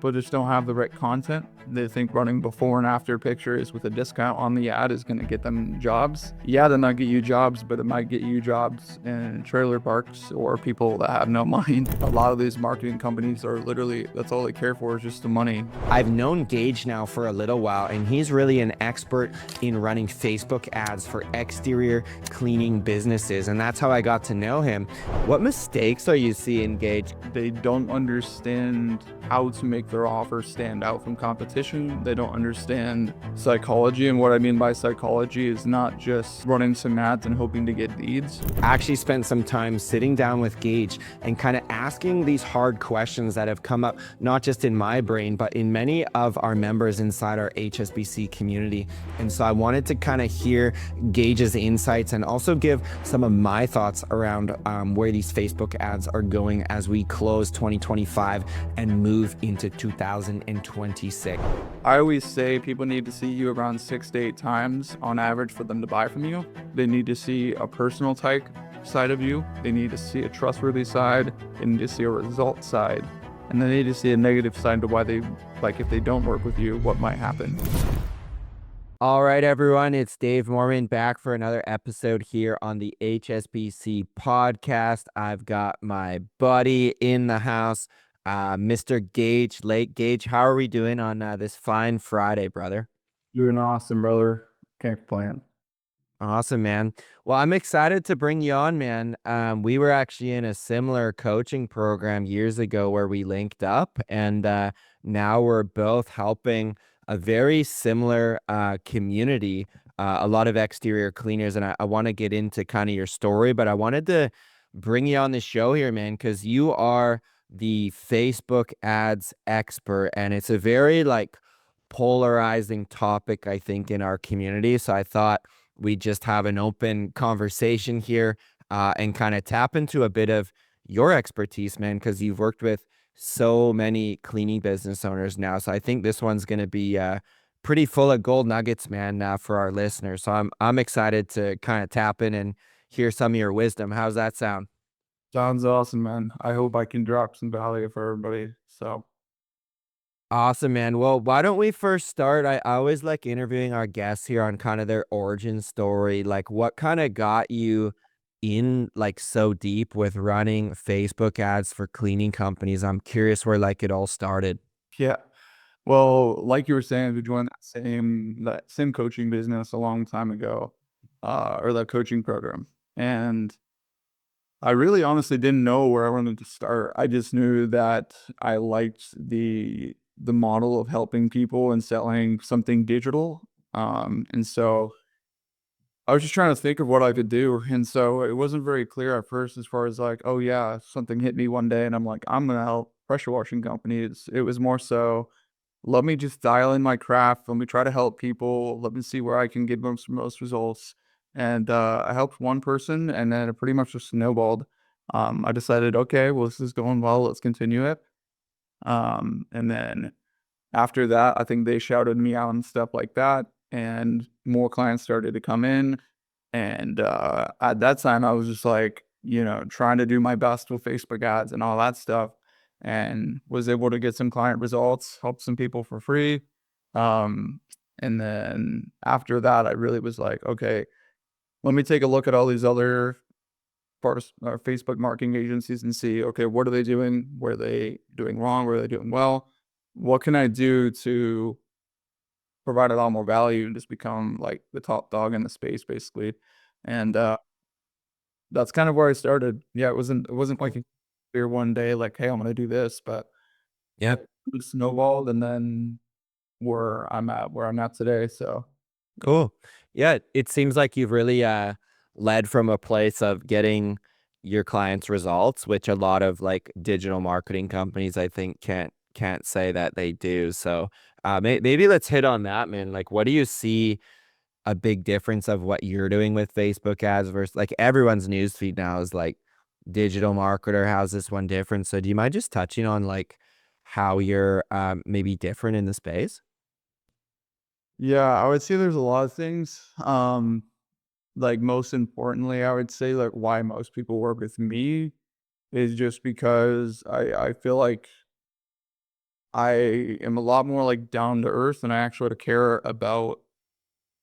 people just don't have the right content. They think running before and after pictures with a discount on the ad is going to get them jobs. Yeah, that might get you jobs, but it might get you jobs in trailer parks or people that have no mind. A lot of these marketing companies are literally, that's all they care for is just the money. I've known Gage now for a little while, and he's really an expert in running Facebook ads for exterior cleaning businesses, and that's how I got to know him. What mistakes are you seeing, Gage? They don't understand how to make their offer stand out from competition. They don't understand psychology, and what I mean by psychology is not just running some ads and hoping to get leads. I actually spent some time sitting down with Gage and kind of asking these hard questions that have come up, not just in my brain, but in many of our members inside our HSBC community. And so I wanted to kind of hear Gage's insights and also give some of my thoughts around where these Facebook ads are going as we close 2025 and move into 2026. I always say people need to see you around 6 to 8 times on average for them to buy from you. They need to see a personal type side of you. They need to see a trustworthy side. They need to see a result side. And they need to see a negative side to why they, like if they don't work with you, what might happen. All right, everyone, it's Dave Mormon back for another episode here on the HSBC podcast. I've got my buddy in the house, Mr. Gage, Lake Gage. How are we doing on this fine Friday, brother? Doing awesome, brother. Can't complain. Awesome, man. Well, I'm excited to bring you on, man. We were actually in a similar coaching program years ago where we linked up, and now we're both helping a very similar community, a lot of exterior cleaners. And I want to get into kind of your story, but I wanted to bring you on the show here, man, because you are the Facebook ads expert, and it's a very like polarizing topic, I think, in our community. So I thought we just have an open conversation here and kind of tap into a bit of your expertise, man, because you've worked with so many cleaning business owners now. So I think this one's going to be pretty full of gold nuggets, man, for our listeners. So I'm excited to kind of tap in and hear some of your wisdom. How's that sound? Sounds awesome, man. I hope I can drop some value for everybody. So Awesome, man. Well, why don't we first start? I always like interviewing our guests here on kind of their origin story. Like, what kind of got you in like so deep with running Facebook ads for cleaning companies? I'm curious where like it all started. yeah. Well, like you were saying, we joined that same coaching business a long time ago, or that coaching program. And I really honestly didn't know where I wanted to start. I just knew that I liked the model of helping people and selling something digital. And so I was just trying to think of what I could do. And so it wasn't very clear at first as far as like, oh yeah, something hit me one day and I'm like, I'm gonna help pressure washing companies. It was more so, let me just dial in my craft. Let me try to help people. Let me see where I can give them some most results. And I helped one person, and then it pretty much just snowballed. I decided, okay, well, this is going well. Let's continue it. And then after that, I think they shouted me out and stuff like that, and more clients started to come in. And at that time, I was just like, trying to do my best with Facebook ads and all that stuff, and was able to get some client results, help some people for free. Um, and then after that, I really was like, okay, let me take a look at all these other Facebook marketing agencies and see, okay, what are they doing? What are they doing wrong? What are they doing well? What can I do to provide a lot more value and just become like the top dog in the space, basically? And that's kind of where I started. Yeah, it wasn't like a clear one day, like, hey, I'm gonna do this, but Yep. it snowballed, and then where I'm at today. So Cool. Yeah, it seems like you've really led from a place of getting your clients results, which a lot of like digital marketing companies I think can't say that they do. So maybe let's hit on that, man. Like, what do you see a big difference of what you're doing with Facebook ads versus like everyone's newsfeed now is like digital marketer? How's this one different? So do you mind just touching on like how you're maybe different in the space? yeah, I would say there's a lot of things. Like most importantly, I would say like why most people work with me is just because I feel like I am a lot more like down to earth and I actually care about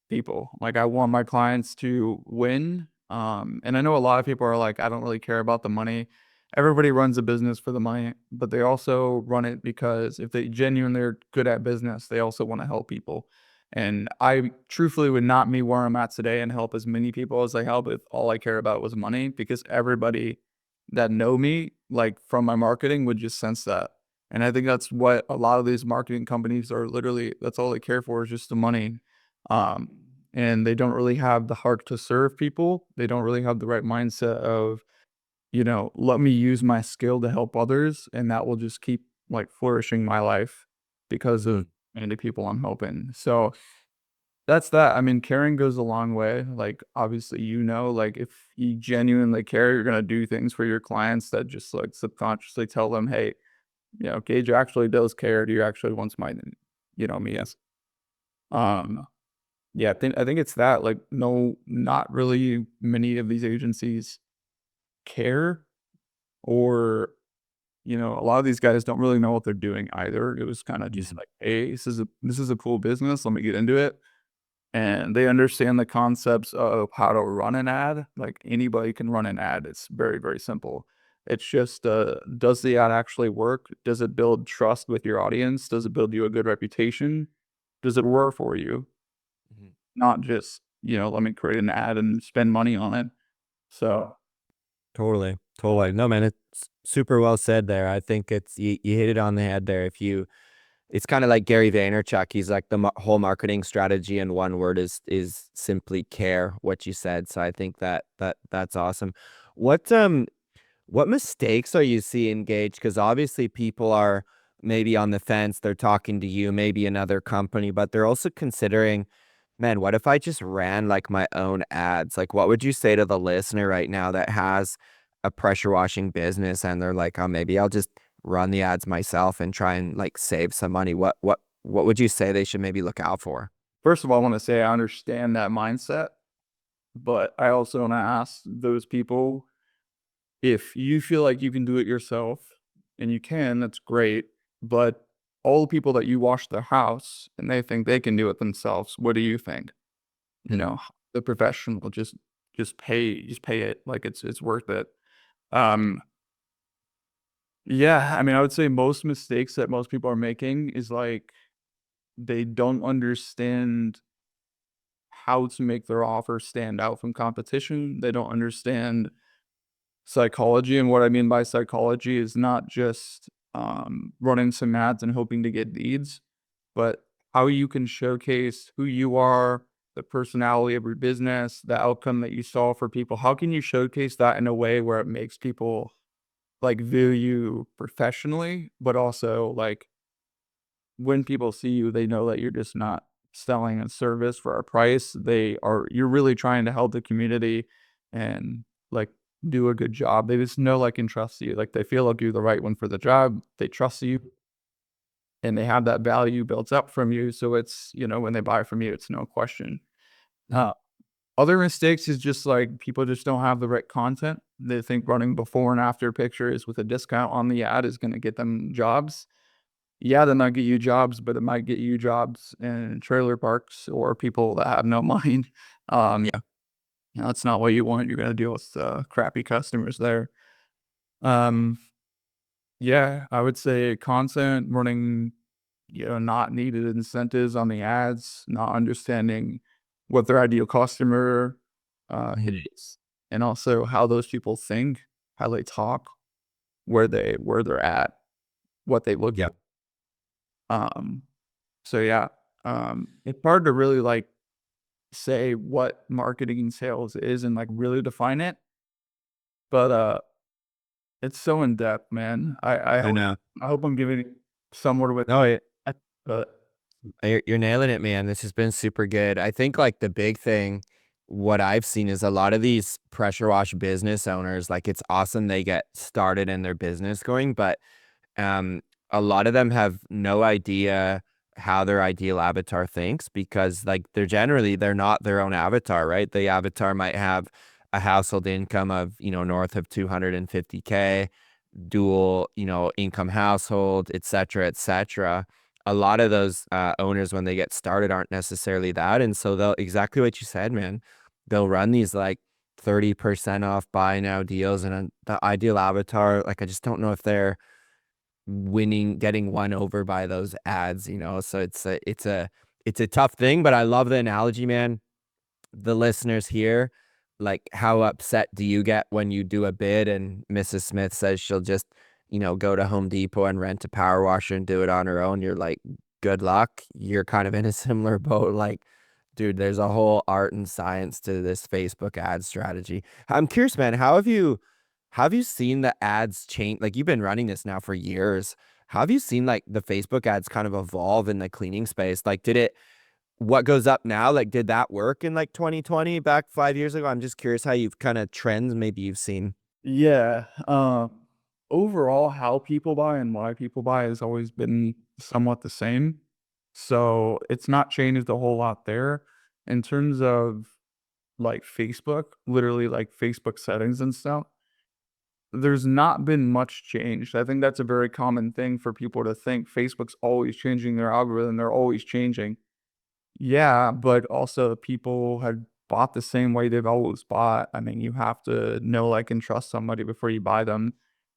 people. Like I want my clients to win. And I know a lot of people are like, I don't really care about the money. Everybody runs a business for the money, but they also run it because if they genuinely are good at business, they also want to help people. And I truthfully would not be where I'm at today and help as many people as I help if all I care about was money, because everybody that know me, like from my marketing, would just sense that. And I think that's what a lot of these marketing companies are literally, that's all they care for is just the money. Um, and they don't really have the heart to serve people. They don't really have the right mindset of, let me use my skill to help others, and that will just keep like flourishing my life because of many people I'm helping. So that's that. I mean, caring goes a long way. Like obviously, like if you genuinely care, you're gonna do things for your clients that just like subconsciously tell them, hey, Gage actually does care. Do you actually wants my, me as um yeah, I think it's that, like, no, not really many of these agencies care, or, a lot of these guys don't really know what they're doing either. It was kinda just Mhm. like, "Hey, this is a cool business, let me get into it." And they understand the concepts of how to run an ad, like, anybody can run an ad, it's very, very simple. It's just, does the ad actually work? Does it build trust with your audience? Does it build you a good reputation? Does it work for you? Mhm. Not just, let me create an ad and spend money on it. So, Totally, totally. No, man, it's super well said there. I think you hit it on the head there. If you It's kinda like Gary Vaynerchuk. He's like the whole marketing strategy in one word is simply care, what you said. So I think that's awesome. What, what mistakes are you seeing, Gage? Because obviously people are maybe on the fence, they're talking to you, maybe another company, but they're also considering, "Man, what if I just ran, like, my own ads?" Like, what would you say to the listener right now that has a pressure washing business and they're like, "Oh, maybe I'll just run the ads myself and try and, like, save some money." What would you say they should maybe look out for? first of all, I wanna say I understand that mindset, but I also wanna ask those people, if you feel like you can do it yourself, and you can, that's great, but all the people that you wash their house and they think they can do it themselves, what do you think? You Mhm, know, the professional, just pay it, like, it's worth it. Um Yeah, I mean, I would say most mistakes that most people are making is like they don't understand how to make their offer stand out from competition. They don't understand psychology. And what I mean by psychology is not just running some ads and hoping to get leads, but how you can showcase who you are, the personality of your business, the outcome that you saw for people. How can you showcase that in a way where it makes people like view you professionally, but also like when people see you, they know that you're just not selling a service for a price. You're really trying to help the community and like do a good job. They just know, like, and trust you. Like they feel like you're the right one for the job. They trust you and they have that value built up from you. So it's, when they buy from you, it's no question. mhm, Uh, Other mistakes is just like people just don't have the right content. They think running before and after pictures with a discount on the ad is going to get them jobs. Yeah, that might get you jobs, but it might get you jobs in trailer parks or people that have no money. Um, yeah, that's not what you want. You're gonna deal with crappy customers there. Um, yeah, I would say content running, not needed incentives on the ads, not understanding what their ideal customer mhm, is, and also how those people think, how they talk, where they're at, what they look yeah, for. Um, So yeah, it's hard to really like say what marketing and sales is and like really define it, but it's so in depth, man. I know. I hope I'm giving somewhat with No, that, but you're nailing it, man. This has been super good. I think like the big thing, what I've seen is a lot of these pressure wash business owners, like it's awesome they get started in their business going, but um, a lot of them have no idea how their ideal avatar thinks because like they're not their own avatar, right? The avatar might have a household income of, north of 250K. dual, income household, et cetera, et cetera. A lot of those owners, when they get started, aren't necessarily that. And so they'll, exactly what you said, man, they'll run these like 30% off buy now deals. And the ideal avatar, like, I just don't know if they're getting won over by those ads. So it's a tough thing, but I love the analogy, man. The listeners here, like, how upset do you get when you do a bid and Mrs. Smith says she'll just, go to Home Depot and rent a power washer and do it on her own? You're like, good luck. You're kind of in a similar boat. Like, dude, there's a whole art and science to this Facebook ad strategy. I'm curious, man, how have you seen the ads change? Like, you've been running this now for years. How have you seen like the Facebook ads kind of evolve in the cleaning space? Like, what goes up now, like, did that work in like 2020 back 5 years ago? I'm just curious how you've kind of trends maybe you've seen. Yeah. Overall, how people buy and why people buy has always been somewhat the same. So it's not changed a whole lot there. In terms of like Facebook, literally like Facebook settings and stuff, there's not been much change. I think that's a very common thing for people to think Facebook's always changing their algorithm, they're always changing. Yeah, but also people had bought the same way they've always bought. I mean, you have to know, like, and trust somebody before you buy them.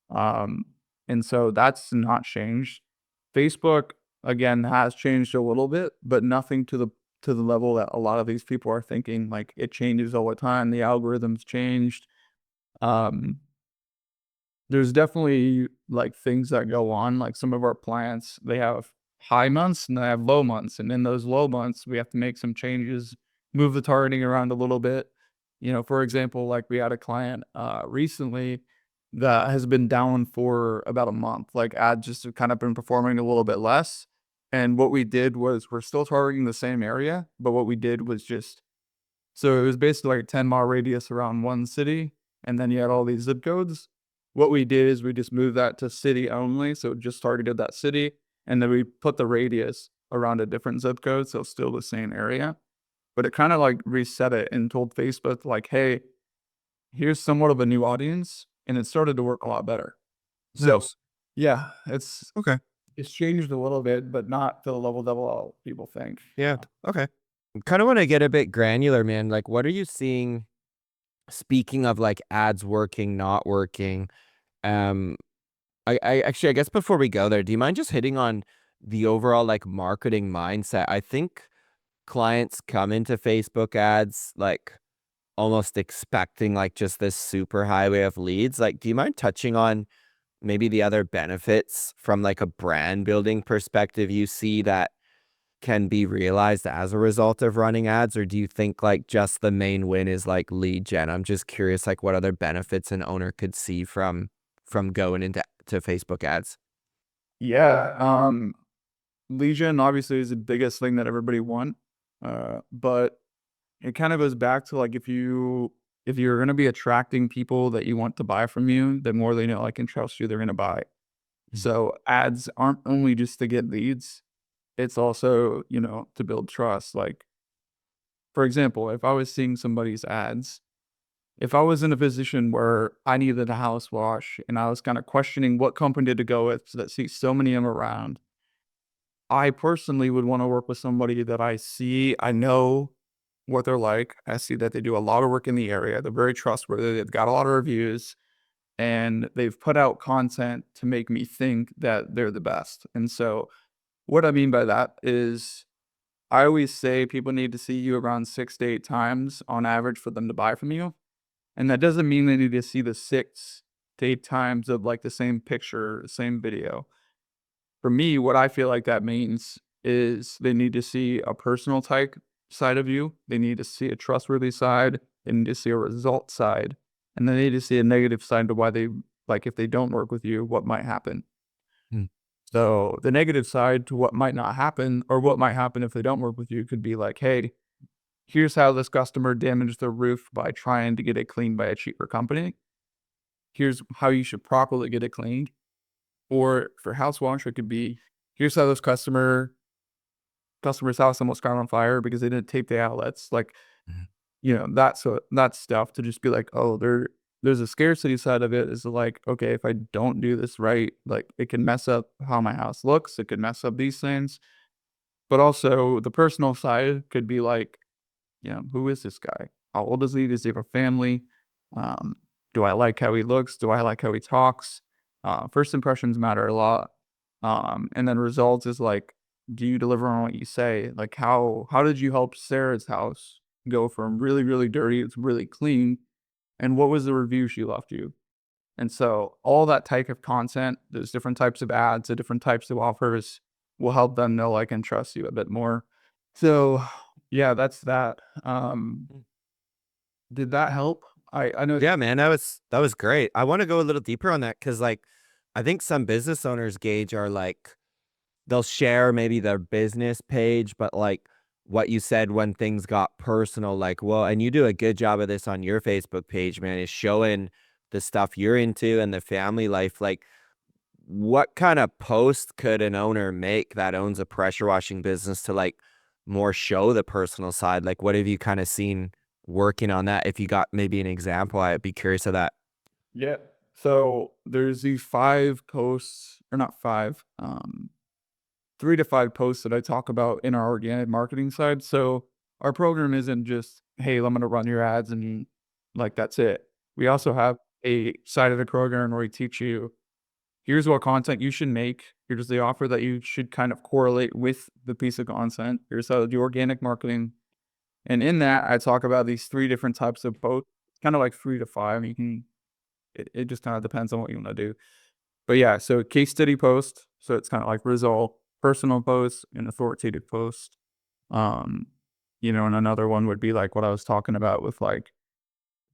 Um, and so that's not changed. Facebook, again, has changed a little bit, but nothing to the level that a lot of these people are thinking. Like, it changes all the time. The algorithms changed. Um, there's definitely, like, things that go on, like, some of our plants, they have high months and they have low months, and in those low months, we have to make some changes, move the targeting around a little bit. For example, like, we had a client, recently that has been down for about a month, like, ads just have kind of been performing a little bit less, and what we did was we're still targeting the same area, but what we did was just so it was basically like a 10-mile radius around one city, and then you had all these zip codes. What we did is we just moved that to city only, so it just targeted that city, and then we put the radius around a different zip code, so still the same area. But it kind of like reset it and told Facebook like, "Hey, here's somewhat of a new audience," and it started to work a lot better. So Nice. yeah, Okay. it's changed a little bit, but not to the level that a lot of people think. Yeah. Okay. Kind of want to get a bit granular, man. Like, what are you seeing? Speaking of like ads working, not working, um, I actually, I guess before we go there, do you mind just hitting on the overall like marketing mindset? I think clients come into Facebook ads like almost expecting like just this super highway of leads. Like, do you mind touching on maybe the other benefits from like a brand building perspective you see that can be realized as a result of running ads? Or do you think like just the main win is like lead gen? I'm just curious, like, what other benefits an owner could see from going into Facebook ads. Yeah, Legion obviously is the biggest thing that everybody want, but it kind of goes back to like if you're gonna be attracting people that you want to buy from you, the more they know, like, and trust you, they're gonna buy. Mm. So ads aren't only just to get leads, it's also, to build trust. Like, for example, if I was seeing somebody's ads, if I was in a position where I needed a house wash and I was kind of questioning what company to go with that sees so many of them around, I personally would want to work with somebody that I know what they're like. I see that they do a lot of work in the area. They're very trustworthy. They've got a lot of reviews and they've put out content to make me think that they're the best. And so, what I mean by that is, I always say people need to see you around 6 to 8 times on average for them to buy from you. And that doesn't mean they need to see the 6 to 8 times of like the same picture, same video. For me, what I feel like that means is they need to see a personal type side of you. They need to see a trustworthy side. They need to see a result side. And they need to see a negative side to why they like if they don't work with you, what might happen. Mm. So the negative side to what might not happen or what might happen if they don't work with you could be like, hey, here's how this customer damaged their roof by trying to get it cleaned by a cheaper company. Here's how you should properly get it cleaned. Or for house wash, it could be here's how this customer's house almost caught on fire because they didn't tape the outlets. Like, Mhm. that's stuff to just be like, oh, they're there's a scarcity side of it is like, okay, if I don't do this right, like it can mess up how my house looks. It could mess up these things. But also the personal side could be like, who is this guy? How old is he? Does he have a family? Um, do I like how he looks? Do I like how he talks? First impressions matter a lot. And then results is like, do you deliver on what you say? Like how did you help Sarah's house go from really, really dirty to really clean? And what was the review she left you? And so all that type of content, there's different types of ads, the different types of offers will help them know, like, and trust you a bit more. So yeah, that's that. Did that help? I know. Yeah, man, that was great. I want to go a little deeper on that because, like, I think some business owners gauge are like they'll share maybe their business page, but like what you said when things got personal, like, well, and you do a good job of this on your Facebook page, man, is showing the stuff you're into and the family life. Like, what kind of post could an owner make that owns a pressure washing business to like more show the personal side? Like, what have you kind of seen working on that? If you got maybe an example, I'd be curious of that. Yeah. So there's these 5 posts, or not 5, 3 to 5 posts that I talk about in our organic marketing side. So our program isn't just, hey, I'm gonna run your ads and like that's it. We also have a side of the program where we teach you, here's what content you should make. Here's the offer that you should kind of correlate with the piece of content. Here's how to do organic marketing. And in that, I talk about these 3 different types of posts, kind of like 3 to 5. You can it just kind of depends on what you want to do. But yeah, so case study post. So it's kind of like result, personal post, and authoritative post. Um, and another one would be like what I was talking about with like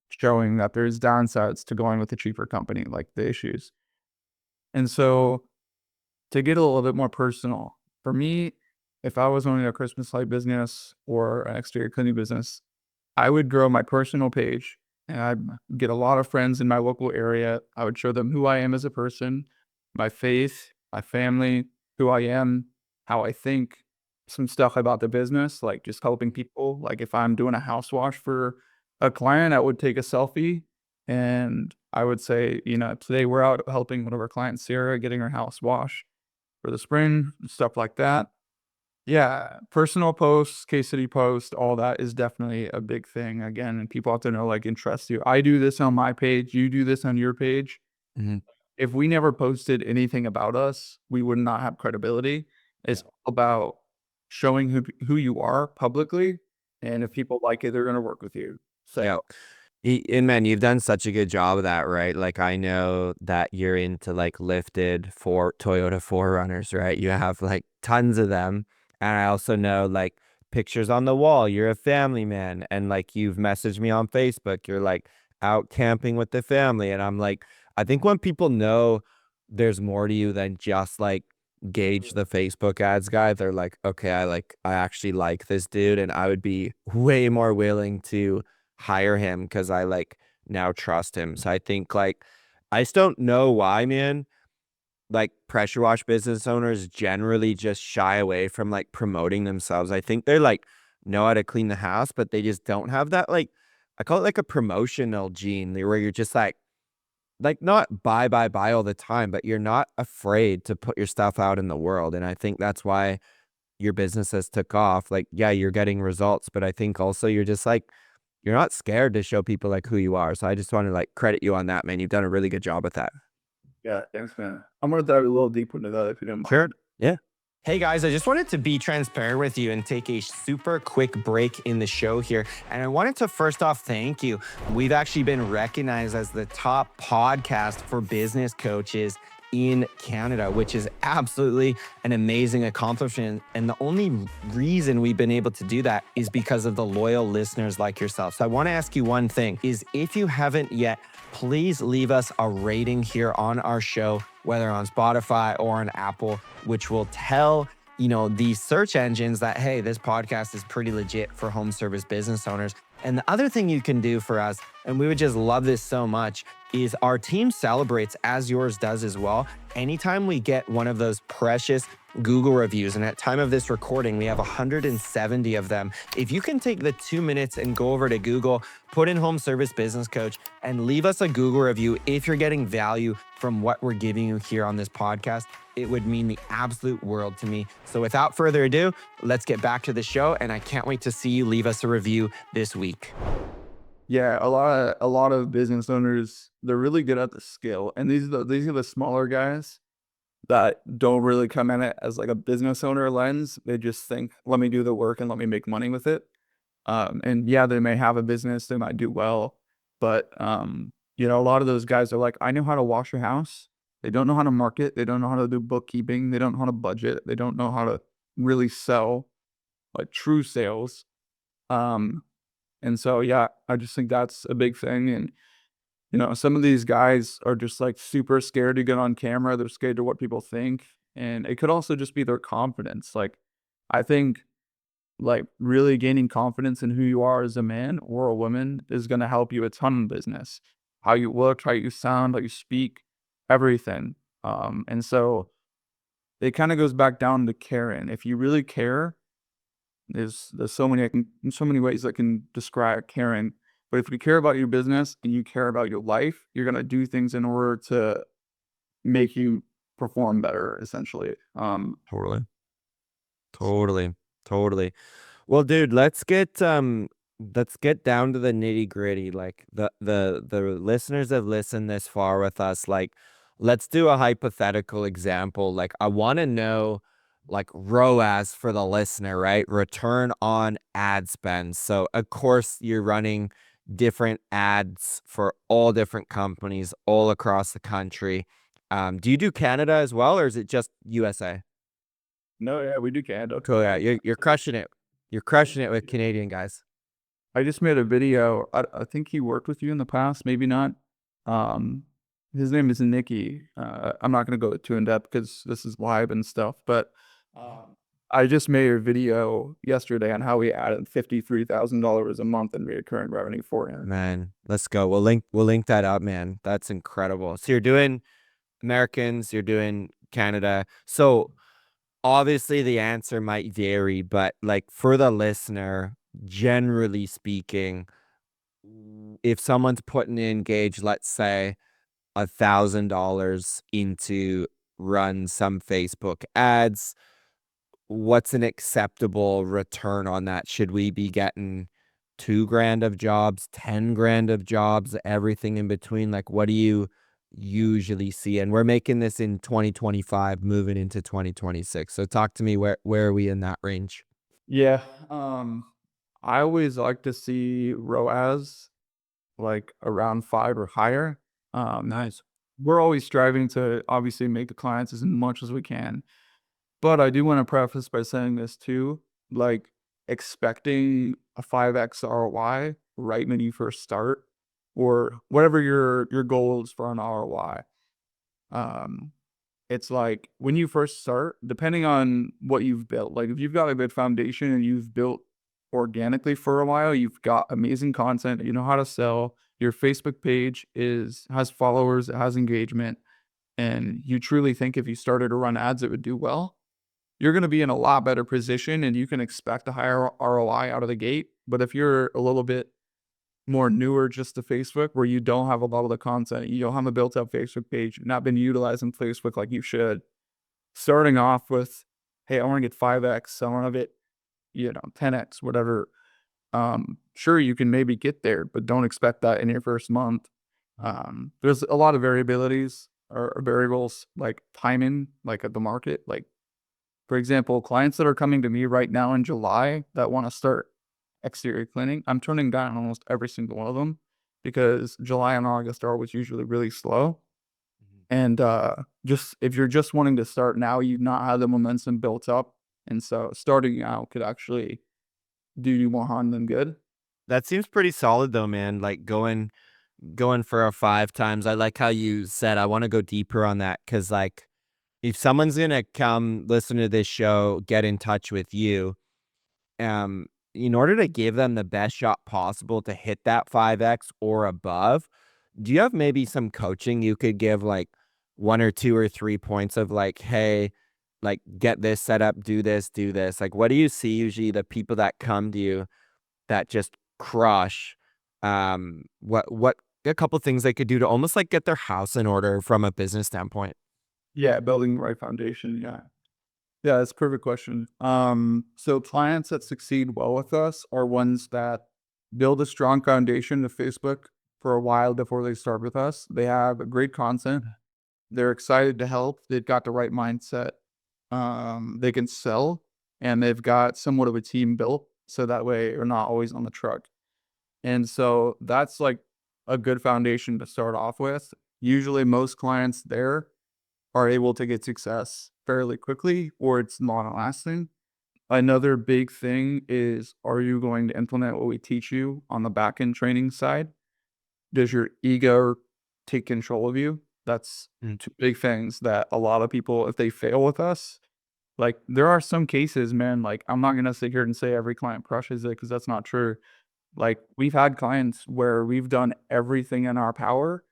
showing that there's downsides to going with a cheaper company, like the issues. And so to get a little bit more personal, for me, if I was owning a Christmas light business or an exterior cleaning business, I would grow my personal page and I'd get a lot of friends in my local area. I would show them who I am as a person, my faith, my family, who I am, how I think, some stuff about the business, like just helping people. Like if I'm doing a house wash for a client, I would take a selfie and I would say, today we're out helping one of our clients, Sarah, getting her house washed for the spring, stuff like that. Yeah, personal posts, case study post, all that is definitely a big thing again, and people have to know, like, and trust you. I do this on my page, you do this on your page. Mhm. If we never posted anything about us, we would not have credibility. It's all about showing who you are publicly, and if people like it, they're gonna work with you. So Yeah. And man, you've done such a good job of that, right? Like, I know that you're into like lifted for Toyota 4Runners, right? You have like tons of them. And I also know like pictures on the wall, you're a family man. And like you've messaged me on Facebook, you're like out camping with the family. And I'm like, I think when people know there's more to you than just like gauge the Facebook ads guy, they're like, okay, I actually like this dude, and I would be way more willing to hire him because I like now trust him. So I think like I just don't know why, man. Like pressure wash business owners generally just shy away from like promoting themselves. I think they're like know how to clean the house, but they just don't have that like I call it like a promotional gene where you're just like not buy all the time, but you're not afraid to put your stuff out in the world. And I think that's why your business has took off. Like, yeah, you're getting results, but I think also you're just like you're not scared to show people like who you are. So I just want to like credit you on that, man. You've done a really good job with that. yeah, thanks, man. I'm gonna dive a little deeper into that if you don't Sure. mind. Yeah. Hey guys, I just wanted to be transparent with you and take a super quick break in the show here. And I wanted to first off thank you. We've actually been recognized as the top podcast for business coaches in Canada, which is absolutely an amazing accomplishment. And the only reason we've been able to do that is because of the loyal listeners like yourself. So I want to ask you one thing is if you haven't yet, please leave us a rating here on our show, whether on Spotify or on Apple, which will tell these search engines that, hey, this podcast is pretty legit for home service business owners. And the other thing you can do for us, and we would just love this so much, is our team celebrates, as yours does as well, anytime we get one of those precious Google reviews. And at time of this recording, we have 170 of them. If you can take the 2 minutes and go over to Google, put in Home Service Business Coach, and leave us a Google review if you're getting value from what we're giving you here on this podcast, it would mean the absolute world to me. So without further ado, let's get back to the show. And I can't wait to see you leave us a review this week. Yeah, a lot of business owners, they're really good at the skill, and these are the smaller guys that don't really come in it as like a business owner lens. They just think, let me do the work and let me make money with it. And yeah, they may have a business, they might do well, but a lot of those guys are like, I know how to wash a house. They don't know how to market. They don't know how to do bookkeeping. They don't know how to budget. They don't know how to really sell, like true sales. Um, and so yeah, I just think that's a big thing. And some of these guys are just like super scared to get on camera. They're scared to what people think, and it could also just be their confidence. Like, I think like really gaining confidence in who you are as a man or a woman is going to help you a ton in business. How you look, how you sound, how you speak, everything. And so it kind of goes back down to caring. If you really care, there's so many ways I can describe caring. But if you care about your business and you care about your life, you're gonna do things in order to make you perform better, essentially. Totally. Totally. Totally. Well, dude, let's get down to the nitty-gritty. Like the listeners have listened this far with us. Like, let's do a hypothetical example. Like, I want to know like ROAS for the listener, right? Return on ad spend. So of course you're running different ads for all different companies all across the country. Do you do Canada as well, or is it just USA? No, yeah, we do Canada. Cool. Yeah, you're crushing it. You're crushing it with Canadian guys. I just made a video. I think he worked with you in the past, maybe not. Um, his name is Nikki. I'm not gonna go too in depth because this is live and stuff, but I just made a video yesterday on how we added $53,000 a month in recurring revenue for him. Man, let's go. We'll link that up, man. That's incredible. So you're doing Americans, you're doing Canada. So obviously the answer might vary, but like for the listener, generally speaking, if someone's putting in Gage, let's say $1,000 into run some Facebook ads, what's an acceptable return on that? Should we be getting 2 grand of jobs, 10 grand of jobs, everything in between? Like, what do you usually see? And we're making this in 2025, moving into 2026. So talk to me, where are we in that range? Yeah. I always like to see ROAS like around 5 or higher. Um, Nice. we're always striving to obviously make the clients as much as we can. But I do want to preface by saying this too, like expecting a 5x ROI right when you first start, or whatever your goal is for an ROI. Um, it's like when you first start, depending on what you've built, like if you've got a good foundation and you've built organically for a while, you've got amazing content, you know how to sell, your Facebook page has followers, it has engagement, and you truly think if you started to run ads, it would do well, you're going to be in a lot better position and you can expect a higher ROI out of the gate. But if you're a little bit more newer just to Facebook, where you don't have a lot of the content, you don't have a built up Facebook page, not been utilizing Facebook like you should, starting off with, hey, I want to get 5x, I want to get, 10x, whatever. Sure, you can maybe get there, but don't expect that in your first month. There's a lot of variabilities or variables like timing, like at the market. Like, for example, clients that are coming to me right now in July that want to start exterior cleaning, I'm turning down almost every single one of them because July and August are always usually really slow. And just if you're just wanting to start now, you've not had the momentum built up. And so starting out could actually do you more harm than good. That seems pretty solid though, man. Like going for a 5 times. I like how you said I want to go deeper on that, because like if someone's gonna come listen to this show, get in touch with you, in order to give them the best shot possible to hit that 5x or above, Do you have maybe some coaching you could give, like 1 or 2 or 3 points of like, hey, like get this set up, do this, do this? Like, what do you see usually the people that come to you that just crush? What a couple things they could do to almost like get their house in order from a business standpoint? Yeah, building the right foundation. Yeah. Yeah, that's a perfect question. So clients that succeed well with us are ones that build a strong foundation to Facebook for a while before they start with us. They have great content. They're excited to help. They've got the right mindset. They can sell, and they've got somewhat of a team built, so that way they're not always on the truck. And so that's like a good foundation to start off with. Usually, most clients there are able to get success fairly quickly, or it's long lasting. Another big thing is, are you going to implement what we teach you on the back end training side? Does your ego take control of you? That's Mm. two big things that a lot of people, if they fail with us, like there are some cases, man, like I'm not gonna sit here and say every client crushes it because that's not true. Like we've had clients where we've done everything in our power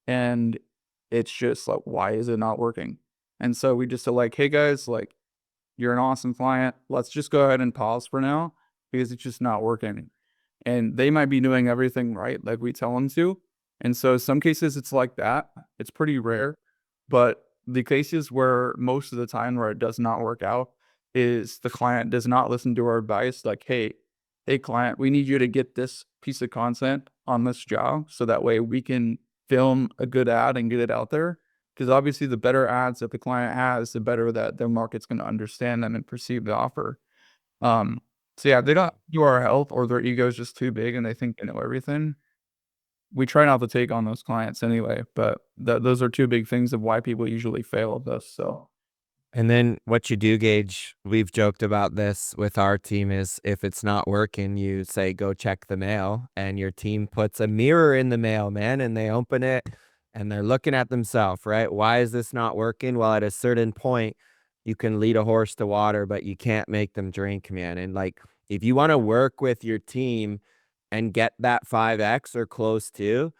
and it's just like, why is it not working? And so we just are like, hey guys, like you're an awesome client. Let's just go ahead and pause for now because it's just not working. And they might be doing everything right, like we tell them to. And so some cases it's like that. It's pretty rare. But the cases where most of the time where it does not work out is the client does not listen to our advice. Like, hey, client, we need you to get this piece of content on this job so that way we can film a good ad and get it out there. Because obviously, the better ads that the client has, the better that their market's going to understand them and perceive the offer. Um, so yeah, they don't do our help or their ego is just too big and they think they know everything. We try not to take on those clients anyway, but those are two big things of why people usually fail at this. So And then what you do, Gage, we've joked about this with our team, is if it's not working, you say, go check the mail. And your team puts a mirror in the mail, man, and they open it and they're looking at themselves, right? Why is this not working? Well, at a certain point, you can lead a horse to water, but you can't make them drink, man. And like, if you want to work with your team and get that 5X or close to,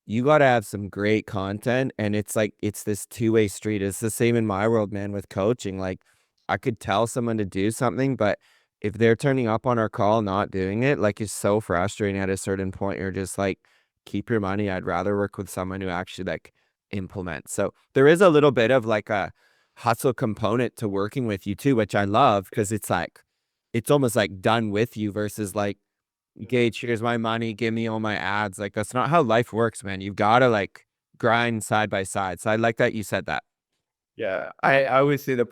you gotta have some great content, and it's like it's this two-way street. It's the same in my world, man, with coaching. Like, I could tell someone to do something, but if they're turning up on our call, not doing it, like, it's so frustrating at a certain point. You're just like, "Keep your money. I'd rather work with someone who actually, like, implements." So, there is a little bit of, like, a hustle component to working with you too, which I love because it's like it's almost, like, done with you versus, like, Gage, here's my money, give me all my ads. Like, that's not how life works, man. You've gotta, like, grind side by side. So I like that you said that. yeah, I always say our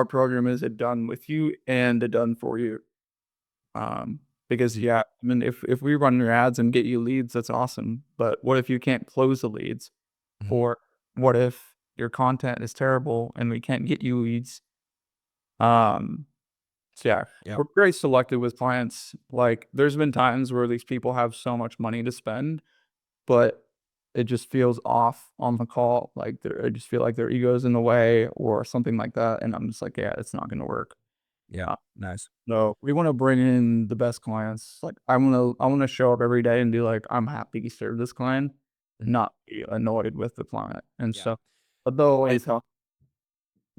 program is a done with you and a done for you. Because yeah, I mean, if we run your ads and get you leads, that's awesome. But what if you can't close the leads? Mhm. Or what if your content is terrible and we can't get you leads? Um, so yeah, Yep. we're very selective with clients. Like there's been times where these people have so much money to spend, but it just feels off on the call. Like I just feel like their ego's in the way or something like that. And I'm just like, yeah, it's not gonna work. Yeah. Uh, Nice. no, we want to bring in the best clients. Like I want to show up every day and be like, I'm happy to serve this client, Mhm. not be annoyed with the client. And Yeah. so, but they'll And always help.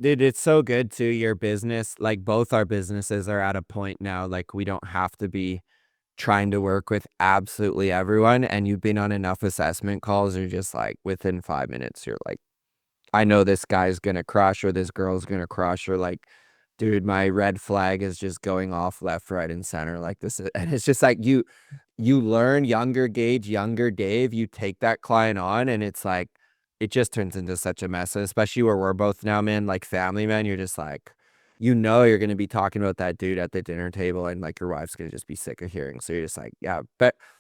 dude, it's so good too. Your business, like both our businesses are at a point now, like we don't have to be trying to work with absolutely everyone. And you've been on enough assessment calls, you're just like within 5 minutes, you're like, I know this guy's gonna crush or this girl's gonna crush or like, dude, my red flag is just going off left, right, and center like this. And it's just like you learn younger Gage, younger Dave, you take that client on and it's like it just turns into such a mess. And especially where we're both now, man, like family, man, you're just like, you know you're gonna be talking about that dude at the dinner table and like your wife's gonna just be sick of hearing. So you're just like, yeah,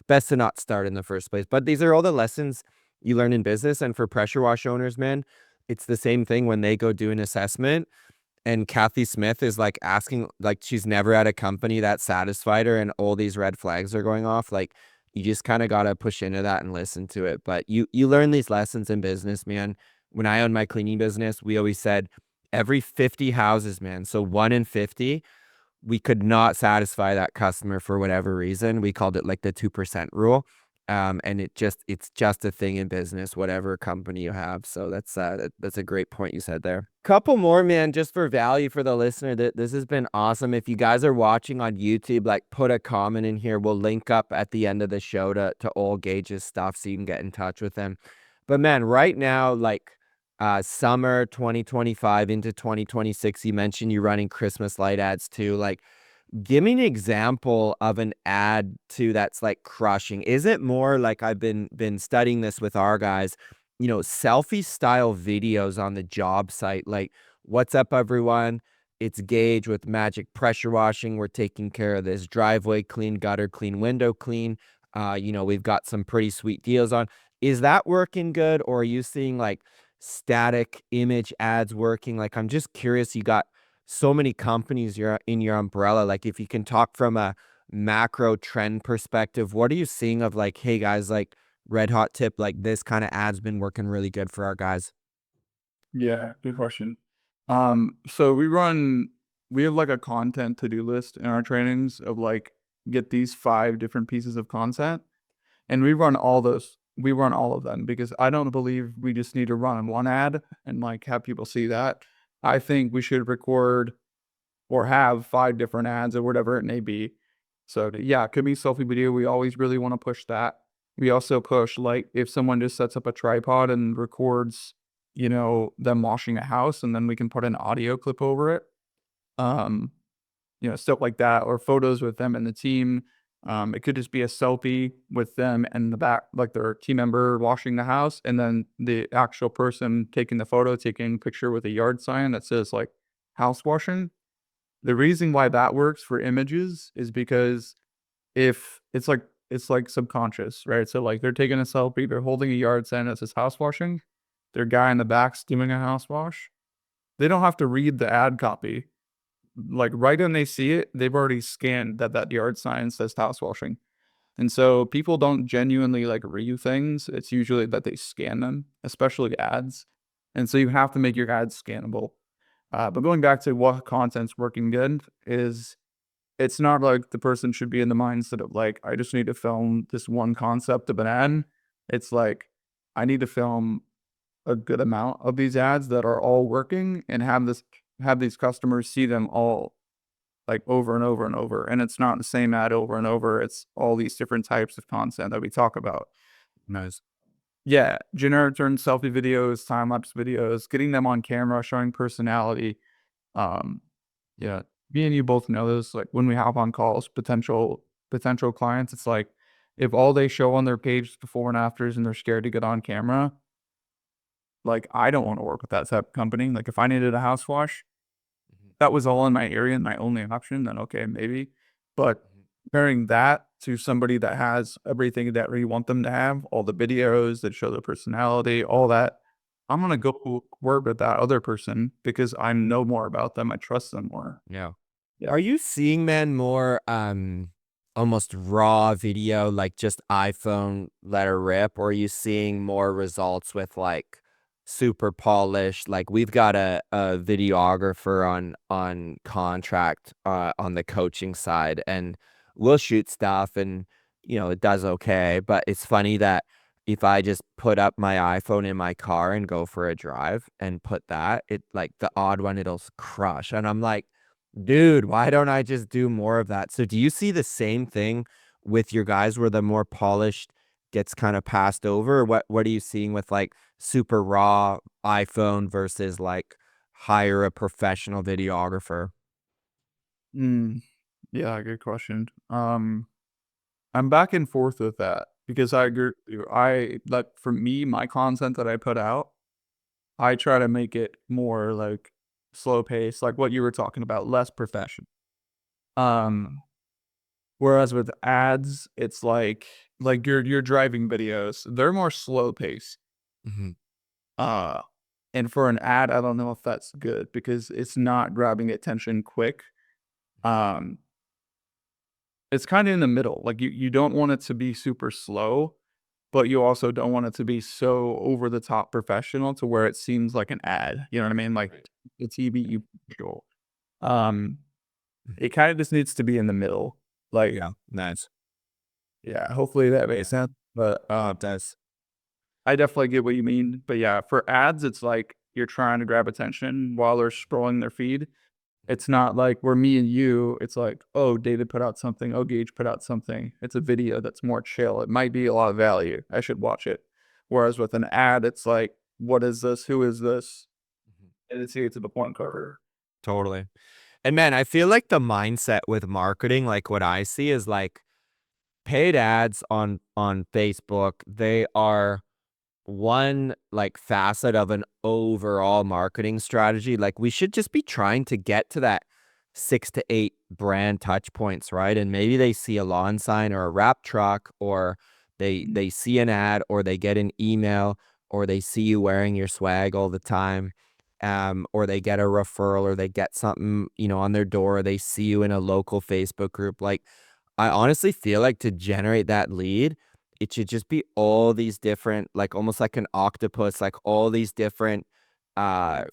best to not start in the first place. But these are all the lessons you learn in business. And for pressure wash owners, man, it's the same thing when they go do an assessment and Kathy Smith is like asking, like she's never at a company that satisfied her, and all these red flags are going off. Like you just kind of gotta push into that and listen to it. But you learn these lessons in business, man. When I owned my cleaning business, we always said every 50 houses, man. So 1 in 50, we could not satisfy that customer for whatever reason. We called it like the 2% rule. And it's just a thing in business, whatever company you have. So that's a great point you said there. Couple more, man, just for value for the listener. That this has been awesome. If you guys are watching on YouTube, like put a comment in here. We'll link up at the end of the show to all Gage's stuff so you can get in touch with him. But man, right now, like summer 2025 into 2026, you mentioned you're running Christmas light ads too. Like, give me an example of an ad too that's like crushing. Is it more like I've been studying this with our guys, selfie style videos on the job site, like, what's up everyone? It's Gage with Magic Pressure Washing. We're taking care of this driveway clean, gutter clean, window clean. We've got some pretty sweet deals on. Is that working good, or are you seeing like static image ads working? Like, I'm just curious. You got so many companies you're in your umbrella. Like, if you can talk from a macro trend perspective, what are you seeing of like, hey guys, like red hot tip, like this kind of ad's been working really good for our guys? Yeah, good question. So we have like a content to-do list in our trainings of like get these 5 different pieces of content, and we run all of them because I don't believe we just need to run one ad and like have people see that. I think we should record or have 5 different ads or whatever it may be. So yeah, it could be selfie video. We always really want to push that. We also push like if someone just sets up a tripod and records, them washing a house, and then we can put an audio clip over it. Um, stuff like that, or photos with them and the team. It could just be a selfie with them and the back, like their team member washing the house, and then the actual person taking the photo, taking a picture with a yard sign that says like house washing. The reason why that works for images is because if it's like subconscious, right? So like they're taking a selfie, they're holding a yard sign that says house washing. Their guy in the back's doing a house wash. They don't have to read the ad copy. Like right when they see it, they've already scanned that yard sign says house washing. And so people don't genuinely like read things. It's usually that they scan them, especially ads. And so you have to make your ads scannable. But going back to what content's working good is it's not like the person should be in the mindset of like, I just need to film this one concept of an ad. It's like, I need to film a good amount of these ads that are all working and have these customers see them all like over and over and over. And it's not the same ad over and over. It's all these different types of content that we talk about. Nice. Yeah, generic turn selfie videos, time lapse videos, getting them on camera, showing personality. Um, yeah, me and you both know this. Like when we hop on calls, potential clients, it's like if all they show on their page before and afters and they're scared to get on camera, like I don't want to work with that type of company. Like if I needed a house wash, Mhm, that was all in my area and my only option, then okay, maybe. But mhm, comparing that to somebody that has everything that we want them to have, all the videos that show their personality, all that, I'm gonna go work with that other person because I know more about them. I trust them more. yeah. Yeah. Are you seeing, man, more almost raw video, like just iPhone let her rip, or are you seeing more results with like super polished? Like, we've got a videographer on contract on the coaching side, and we'll shoot stuff and it does okay. But it's funny that if I just put up my iPhone in my car and go for a drive and put that, it like the odd one, it'll crush. And I'm like, dude, why don't I just do more of that? So do you see the same thing with your guys where the more polished gets kind of passed over? Or what are you seeing with like super raw iPhone versus like hire a professional videographer? Mm, yeah, good question. I'm back and forth with that because I agree. I like for me, my content that I put out, I try to make it more like slow pace, like what you were talking about, less professional. Um, Whereas with ads, it's like your driving videos, they're more slow pace. Mhm. Uh, and for an ad, I don't know if that's good because it's not grabbing attention quick. Um, it's kind of in the middle. Like you don't want it to be super slow, but you also don't want it to be so over the top professional to where it seems like an ad. You know what I mean? Like Right. the TV you show. Um, it kind of just needs to be in the middle. Like, Yeah, nice. yeah, hopefully that makes sense. But It does. I definitely get what you mean. But yeah, for ads, it's like you're trying to grab attention while they're scrolling their feed. It's not like we're me and you. It's like, oh, David put out something. Oh, Gage put out something. It's a video that's more chill. It might be a lot of value. I should watch it. Whereas with an ad, it's like, what is this? Who is this? Mhm. And it's to the point cover. Totally. And man, I feel like the mindset with marketing, like what I see is like paid ads on Facebook, they are one like facet of an overall marketing strategy. Like we should just be trying to get to that 6 to 8 brand touch points, right? And maybe they see a lawn sign or a wrap truck, or they see an ad, or they get an email, or they see you wearing your swag all the time. Or they get a referral, or they get something, on their door, or they see you in a local Facebook group. Like I honestly feel like to generate that lead, it should just be all these different, like almost like an octopus, like all these different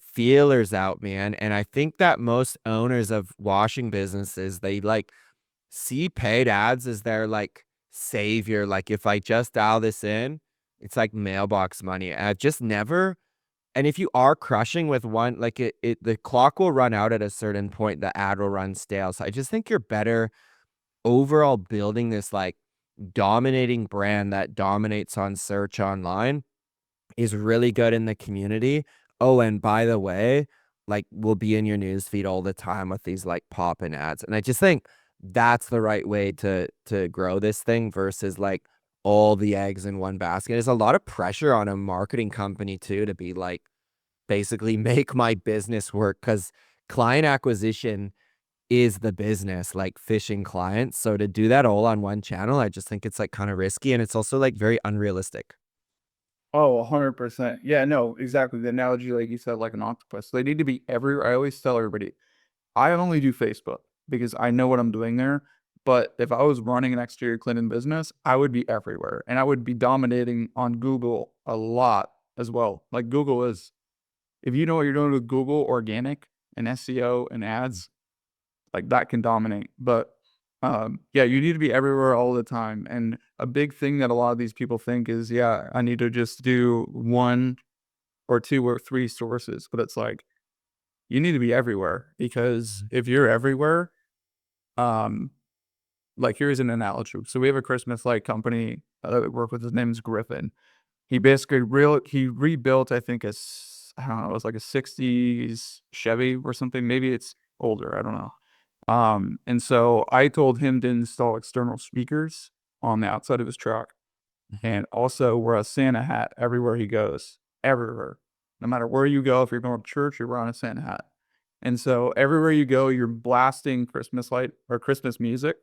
feelers out, man. And I think that most owners of washing businesses, they like see paid ads as their like savior. Like if I just dial this in, it's like mailbox money. And I've just never, and if you are crushing with one, like the clock will run out at a certain point, the ad will run stale. So I just think you're better overall building this like dominating brand that dominates on search online, is really good in the community. Oh, and by the way, like will be in your news feed all the time with these like pop-in ads. And I just think that's the right way to grow this thing versus like all the eggs in one basket. There's a lot of pressure on a marketing company too to be like basically make my business work, because client acquisition is the business, like fishing clients. So to do that all on one channel, I just think it's like kind of risky, and it's also like very unrealistic. Oh, 100%. Yeah, no, exactly. The analogy, like you said, like an octopus. They need to be everywhere. I always tell everybody, I only do Facebook because I know what I'm doing there. But if I was running an exterior cleaning business, I would be everywhere and I would be dominating on Google a lot as well. Like Google is, if you know what you're doing with Google organic and SEO and ads, like that can dominate. But yeah, you need to be everywhere all the time. And a big thing that a lot of these people think is, yeah, I need to just do one or two or three sources. But it's like, you need to be everywhere because Mhm. if you're everywhere, um, like here's an analogy. So we have a Christmas light company that we work with. His name's Griffin. He basically he rebuilt, I think, I don't know, it was like a 60s Chevy or something. Maybe it's older. I don't know. And so I told him to install external speakers on the outside of his truck Mhm. and also wear a Santa hat everywhere he goes, everywhere. No matter where you go, if you're going to church, you're wearing a Santa hat. And so everywhere you go, you're blasting Christmas light or Christmas music,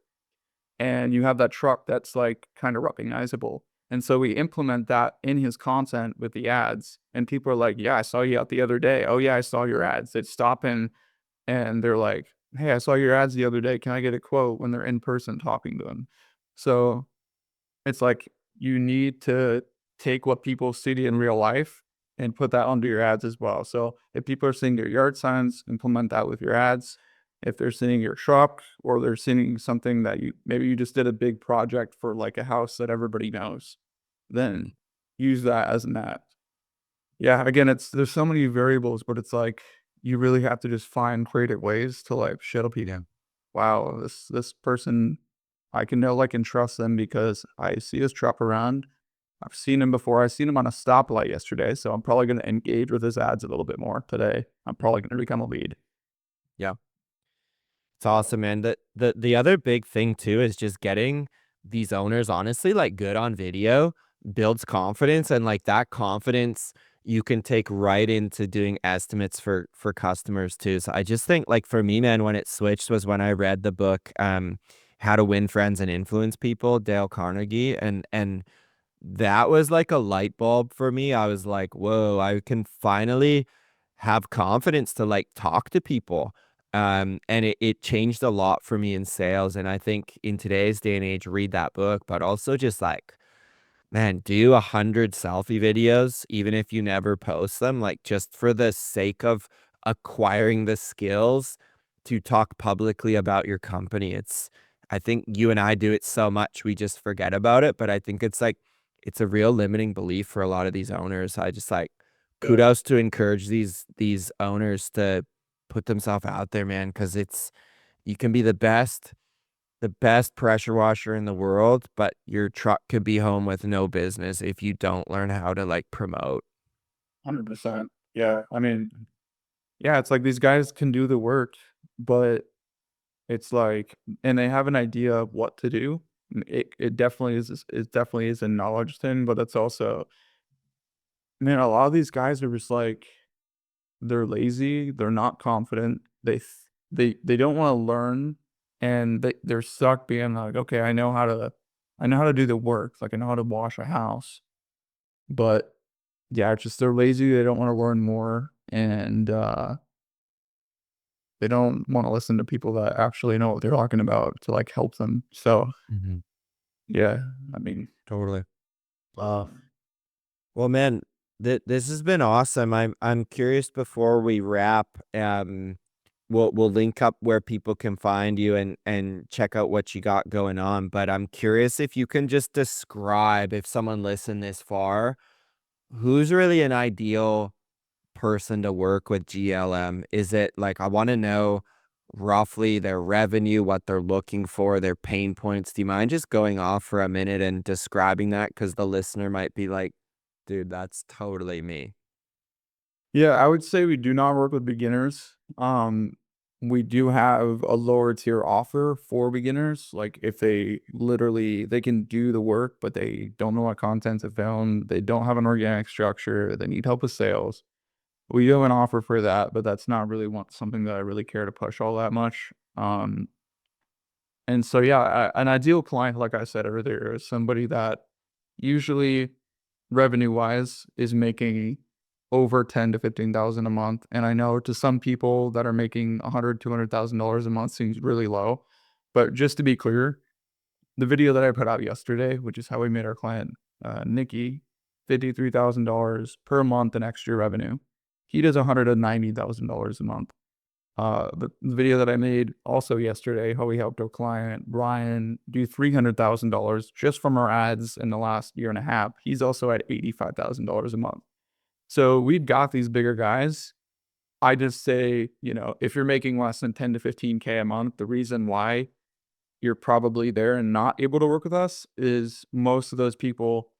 and you have that truck that's like kind of recognizable. And so we implement that in his content with the ads, and people are like, "Yeah, I saw you out the other day. Oh yeah, I saw your ads." They stop in and they're like, "Hey, I saw your ads the other day. Can I get a quote?" When they're in person talking to them. So it's like you need to take what people see in real life and put that onto your ads as well. So if people are seeing your yard signs, implement that with your ads. If they're seeing your shop or they're seeing something that you maybe you just did a big project for like a house that everybody knows, then use that as an ad. Yeah, again, it's there's so many variables, but it's like you really have to just find creative ways to like show people, wow, this person I can know, like, and trust them because I see his truck around. I've seen him before. I seen him on a stoplight yesterday, so I'm probably going to engage with his ads a little bit more today. I'm probably going to become a lead. Yeah. It's awesome, man. The other big thing too is just getting these owners honestly like good on video builds confidence, and like that confidence you can take right into doing estimates for customers too. So I just think like for me, man, when it switched was when I read the book How to Win Friends and Influence People, Dale Carnegie, and that was like a light bulb for me. I was like, "Whoa, I can finally have confidence to like talk to people." And it changed a lot for me in sales. And I think in today's day and age, read that book, but also just like, man, do 100 selfie videos, even if you never post them, like just for the sake of acquiring the skills to talk publicly about your company. I think you and I do it so much, we just forget about it. But I think it's like it's a real limiting belief for a lot of these owners. I just like Yeah. kudos to encourage these owners to put themselves out there, man, because it's you can be the best pressure washer in the world, but your truck could be home with no business if you don't learn how to like promote. 100%. Yeah. I mean, yeah, it's like these guys can do the work, but it's like, and they have an idea of what to do. It definitely is, it definitely is a knowledge thing, but it's also, man, a lot of these guys are just like, they're lazy, they're not confident, they don't wanna learn, and they're stuck being like, "Okay, I know how to do the work, like, I know how to wash a house." But, yeah, it's just they're lazy, they don't wanna learn more, and, they don't wanna listen to people that actually know what they're talking about to, like, help them. So, Mhm. yeah, I mean, Totally. uh, Well, man, this has been awesome. I'm curious before we wrap. We'll link up where people can find you and check out what you got going on. But I'm curious if you can just describe, if someone listened this far, who's really an ideal person to work with GLM? Is it like I want to know roughly their revenue, what they're looking for, their pain points? Do you mind just going off for a minute and describing that? Because the listener might be like, dude, that's totally me. yeah, I would say we do not work with beginners. We do have a lower tier offer for beginners. Like if they literally they can do the work, but they don't know what content to film, they don't have an organic structure, they need help with sales. We do have an offer for that, but that's not really something that I really care to push all that much. And so yeah, an ideal client, like I said earlier, is somebody that usually revenue wise is making over 10 to 15,000 a month. And I know to some people that are making 100, $200,000 a month seems really low. But just to be clear, the video that I put out yesterday, which is how we made our client, Nikki, $53,000 per month in extra revenue. He does $190,000 a month. The video that I made also yesterday, how we helped our client Brian do $300,000 just from our ads in the last year and a half. He's also at $85,000 a month. So we've got these bigger guys. I just say, if you're making less than 10 to 15K a month, the reason why you're probably there and not able to work with us is most of those people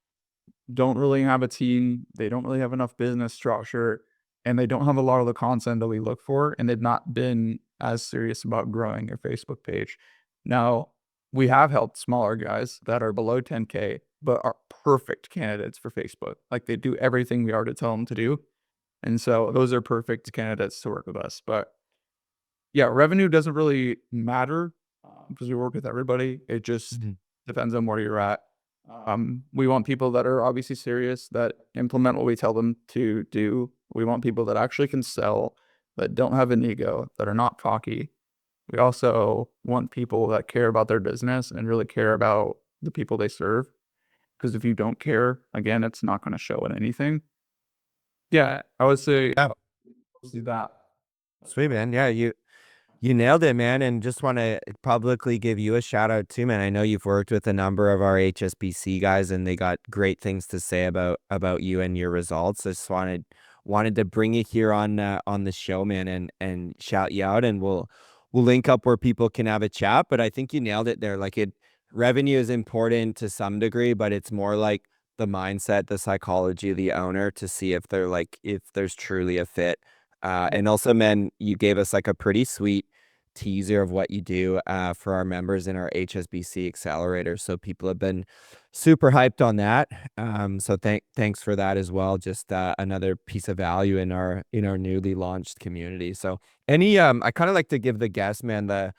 don't really have a team, they don't really have enough business structure, and they don't have a lot of the content that we look for, and they've not been as serious about growing their Facebook page. Now, we have helped smaller guys that are below 10K, but are perfect candidates for Facebook. Like they do everything we already tell them to do. And so those are perfect candidates to work with us. But yeah, revenue doesn't really matter because we work with everybody. It just Mhm. depends on where you're at. We want people that are obviously serious, that implement what we tell them to do. We want people that actually can sell, that don't have an ego, that are not cocky. We also want people that care about their business and really care about the people they serve. Because if you don't care, again, it's not going to show in anything. Yeah, I would say Yeah. see that. Sweet, man. Yeah, you nailed it, man, and just wanna publicly give you a shout out too, man. I know you've worked with a number of our HSBC guys, and they got great things to say about you and your results. I just wanted to bring you here on the show, man, and shout you out, and we'll link up where people can have a chat, but I think you nailed it there. Like, revenue is important to some degree, but it's more like the mindset, the psychology of the owner to see if they're like if there's truly a fit. And also, man, you gave us like a pretty sweet teaser of what you do for our members in our HSBC accelerator. So people have been super hyped on that. So thanks for that as well. Just another piece of value in our newly launched community. So any I kind of like to give the guest man the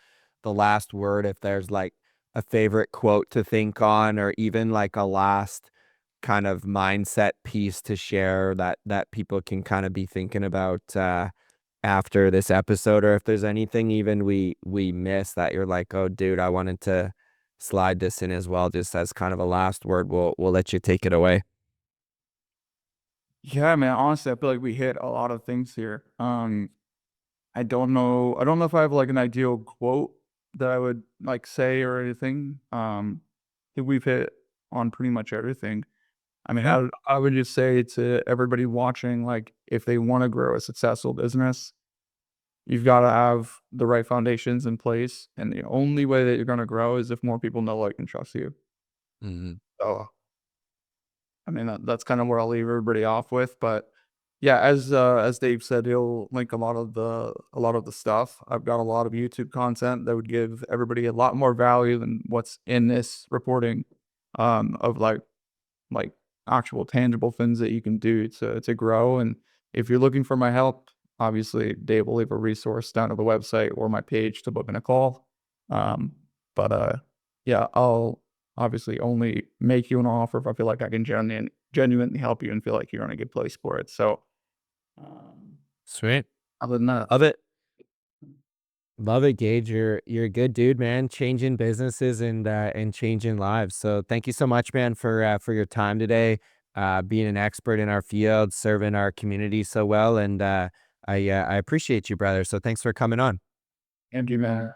last word if there's like a favorite quote to think on or even like a last kind of mindset piece to share that people can kind of be thinking about after this episode, or if there's anything even we missed that you're like, oh dude, I wanted to slide this in as well, just as kind of a last word. We'll let you take it away. Yeah, man, honestly, I feel like we hit a lot of things here. I don't know if I have like an ideal quote that I would like say or anything. I think we've hit on pretty much everything. I mean, I would just say to everybody watching, like, if they want to grow a successful business, you've got to have the right foundations in place. And the only way that you're going to grow is if more people know, like, and trust you. Mhm. So, I mean, that's kind of where I'll leave everybody off with. But yeah, as Dave said, he'll link a lot of the stuff. I've got a lot of YouTube content that would give everybody a lot more value than what's in this reporting, of like actual tangible things that you can do to grow. And if you're looking for my help, obviously Dave will leave a resource down at the website or my page to book in a call. Um, but yeah, I'll obviously only make you an offer if I feel like I can genuinely help you and feel like you're in a good place for it. So um, Sweet. other than that, Love it. Love it, Gage. You're a good dude, man. Changing businesses and changing lives. So thank you so much, man, for your time today. Being an expert in our field, serving our community so well, and I appreciate you, brother. So thanks for coming on. Andrew, man,